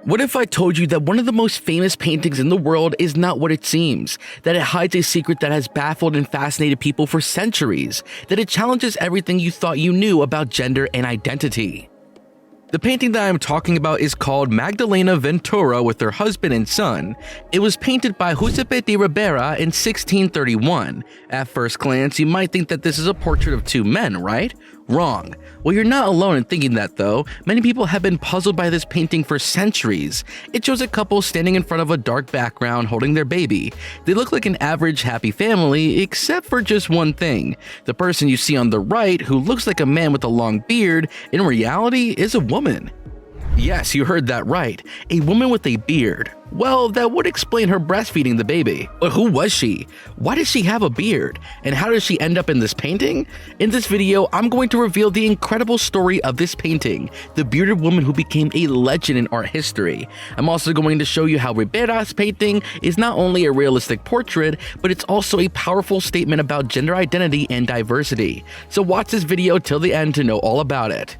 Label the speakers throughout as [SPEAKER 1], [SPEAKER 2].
[SPEAKER 1] What if I told you that one of the most famous paintings in the world is not what it seems, that it hides a secret that has baffled and fascinated people for centuries, that it challenges everything you thought you knew about gender and identity? The painting that I'm talking about is called Magdalena Ventura with her husband and son. It was painted by Giuseppe di Ribera in 1631. At first glance, you might think that this is a portrait of two men, right? Wrong. Well, you're not alone in thinking that though. Many people have been puzzled by this painting for centuries. It shows a couple standing in front of a dark background holding their baby. They look like an average happy family, except for just one thing. The person you see on the right, who looks like a man with a long beard, in reality is a woman. Yes, you heard that right. A woman with a beard. Well, that would explain her breastfeeding the baby. But who was she? Why does she have a beard? And how does she end up in this painting? In this video, I'm going to reveal the incredible story of this painting, the bearded woman who became a legend in art history. I'm also going to show you how Ribera's painting is not only a realistic portrait, but it's also a powerful statement about gender identity and diversity. So watch this video till the end to know all about it.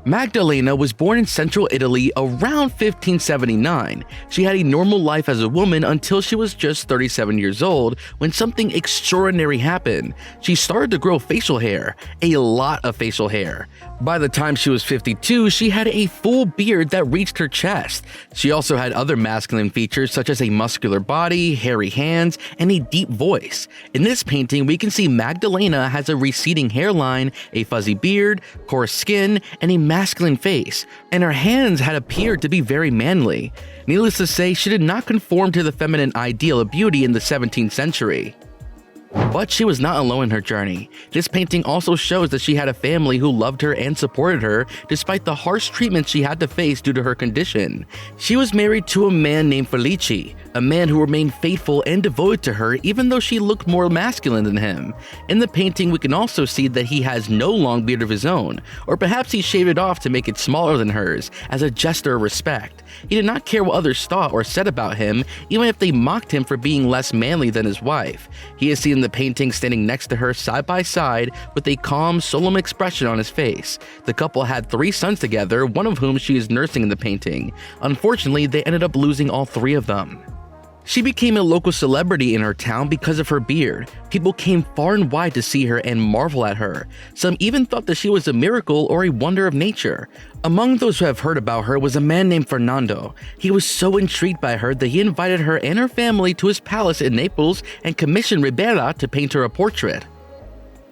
[SPEAKER 1] Magdalena was born in central Italy around 1579. She had a normal life as a woman until she was just 37 years old when something extraordinary happened. She started to grow facial hair, a lot of facial hair. By the time she was 52, she had a full beard that reached her chest. She also had other masculine features such as a muscular body, hairy hands, and a deep voice. In this painting, we can see Magdalena has a receding hairline, a fuzzy beard, coarse skin, and a masculine face, and her hands had appeared to be very manly. Needless to say, she did not conform to the feminine ideal of beauty in the 17th century. But she was not alone in her journey. This painting also shows that she had a family who loved her and supported her despite the harsh treatment she had to face due to her condition. She was married to a man named Felice, a man who remained faithful and devoted to her even though she looked more masculine than him. In the painting, we can also see that he has no long beard of his own, or perhaps he shaved it off to make it smaller than hers as a gesture of respect. He did not care what others thought or said about him, even if they mocked him for being less manly than his wife. He is seen in the painting standing next to her side by side with a calm, solemn expression on his face. The couple had 3 sons together, one of whom she is nursing in the painting. Unfortunately, they ended up losing all 3 of them. She became a local celebrity in her town because of her beard. People came far and wide to see her and marvel at her. Some even thought that she was a miracle or a wonder of nature. Among those who have heard about her was a man named Fernando. He was so intrigued by her that he invited her and her family to his palace in Naples and commissioned Ribera to paint her a portrait.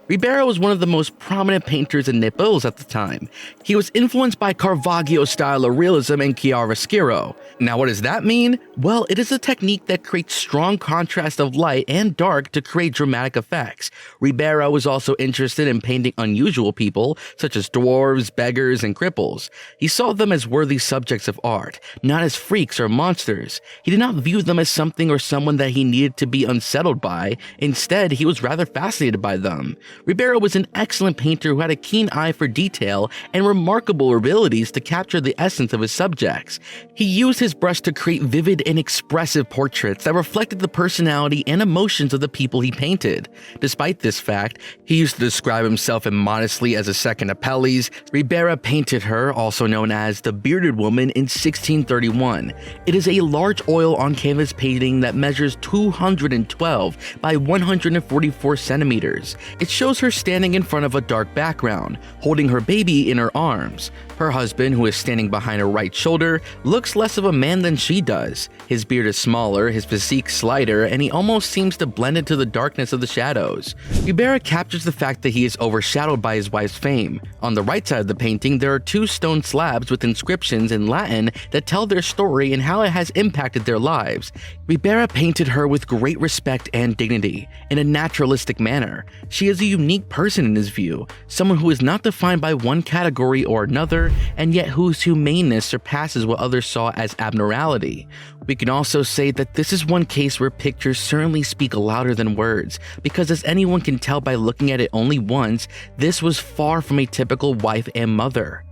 [SPEAKER 1] Ribera was one of the most prominent painters in Naples at the time. He was influenced by Caravaggio's style of realism and chiaroscuro. Now what does that mean? Well, it is a technique that creates strong contrast of light and dark to create dramatic effects. Ribera was also interested in painting unusual people, such as dwarves, beggars, and cripples. He saw them as worthy subjects of art, not as freaks or monsters. He did not view them as something or someone that he needed to be unsettled by. Instead, he was rather fascinated by them. Ribera was an excellent painter who had a keen eye for detail and remarkable abilities to capture the essence of his subjects. He used his brush to create vivid and expressive portraits that reflected the personality and emotions of the people he painted. Despite this fact, he used to describe himself immodestly as a second Apelles. Ribera painted her, also known as the Bearded Woman, in 1631. It is a large oil on canvas painting that measures 212 by 144 centimeters. It shows her standing in front of a dark background, holding her baby in her arms. Her husband, who is standing behind her right shoulder, looks less of a man than she does. His beard is smaller, his physique slighter, and he almost seems to blend into the darkness of the shadows. Ribera captures the fact that he is overshadowed by his wife's fame. On the right side of the painting, there are 2 stone slabs with inscriptions in Latin that tell their story and how it has impacted their lives. Ribera painted her with great respect and dignity, in a naturalistic manner. She is a unique person in his view, someone who is not defined by one category or another, and yet whose humaneness surpasses what others saw as abnormality. We can also say that this is one case where pictures certainly speak louder than words, because as anyone can tell by looking at it only once, this was far from a typical wife and mother.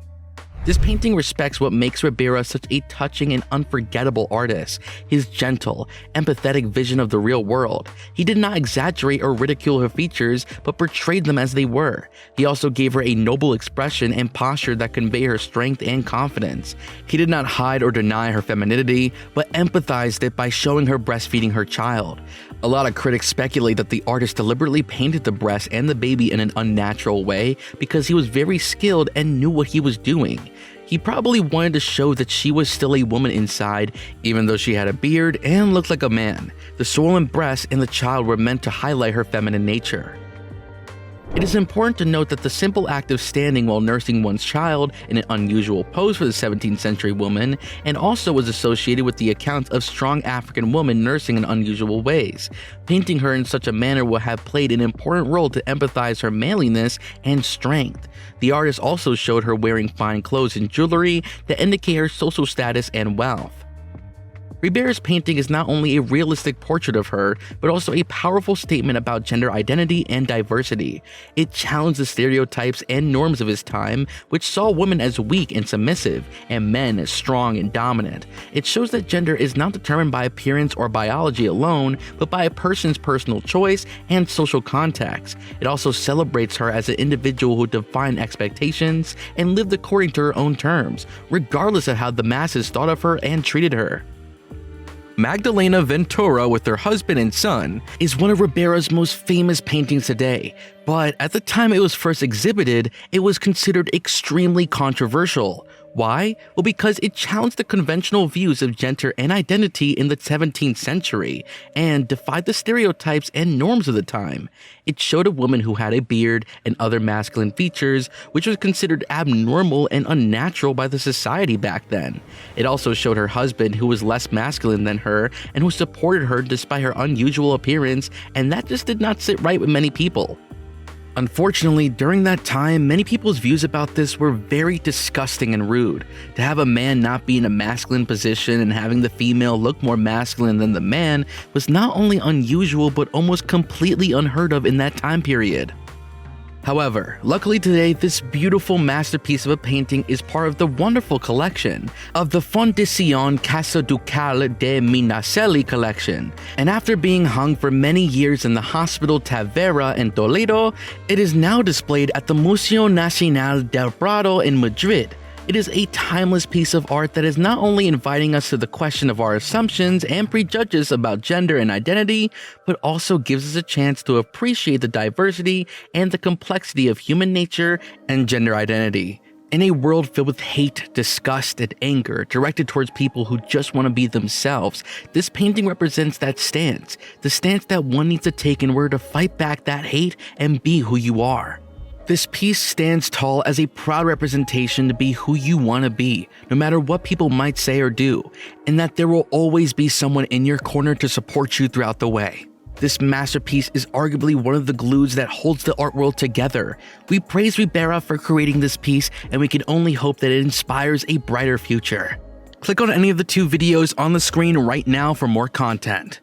[SPEAKER 1] This painting respects what makes Ribera such a touching and unforgettable artist, his gentle, empathetic vision of the real world. He did not exaggerate or ridicule her features, but portrayed them as they were. He also gave her a noble expression and posture that convey her strength and confidence. He did not hide or deny her femininity, but empathized it by showing her breastfeeding her child. A lot of critics speculate that the artist deliberately painted the breast and the baby in an unnatural way because he was very skilled and knew what he was doing. He probably wanted to show that she was still a woman inside, even though she had a beard and looked like a man. The swollen breasts and the child were meant to highlight her feminine nature. It is important to note that the simple act of standing while nursing one's child in an unusual pose for the 17th century woman, and also was associated with the accounts of strong African women nursing in unusual ways. Painting her in such a manner will have played an important role to empathize her manliness and strength. The artist also showed her wearing fine clothes and jewelry that indicate her social status and wealth. Ribera's painting is not only a realistic portrait of her, but also a powerful statement about gender identity and diversity. It challenged the stereotypes and norms of his time, which saw women as weak and submissive, and men as strong and dominant. It shows that gender is not determined by appearance or biology alone, but by a person's personal choice and social context. It also celebrates her as an individual who defined expectations and lived according to her own terms, regardless of how the masses thought of her and treated her. Magdalena Ventura with her husband and son is one of Ribera's most famous paintings today, but at the time it was first exhibited, it was considered extremely controversial. Why? Well, because it challenged the conventional views of gender and identity in the 17th century and defied the stereotypes and norms of the time. It showed a woman who had a beard and other masculine features, which was considered abnormal and unnatural by the society back then. It also showed her husband, who was less masculine than her and who supported her despite her unusual appearance, and that just did not sit right with many people. Unfortunately, during that time, many people's views about this were very disgusting and rude. To have a man not be in a masculine position and having the female look more masculine than the man was not only unusual but almost completely unheard of in that time period. However, luckily today, this beautiful masterpiece of a painting is part of the wonderful collection of the Fundación Casa Ducal de Medinaceli collection, and after being hung for many years in the Hospital Tavera in Toledo, it is now displayed at the Museo Nacional del Prado in Madrid. It is a timeless piece of art that is not only inviting us to the question of our assumptions and prejudges about gender and identity, but also gives us a chance to appreciate the diversity and the complexity of human nature and gender identity. In a world filled with hate, disgust, and anger directed towards people who just want to be themselves, this painting represents that stance, the stance that one needs to take in order to fight back that hate and be who you are. This piece stands tall as a proud representation to be who you want to be, no matter what people might say or do, and that there will always be someone in your corner to support you throughout the way. This masterpiece is arguably one of the glues that holds the art world together. We praise Ribera for creating this piece, and we can only hope that it inspires a brighter future. Click on any of the two videos on the screen right now for more content.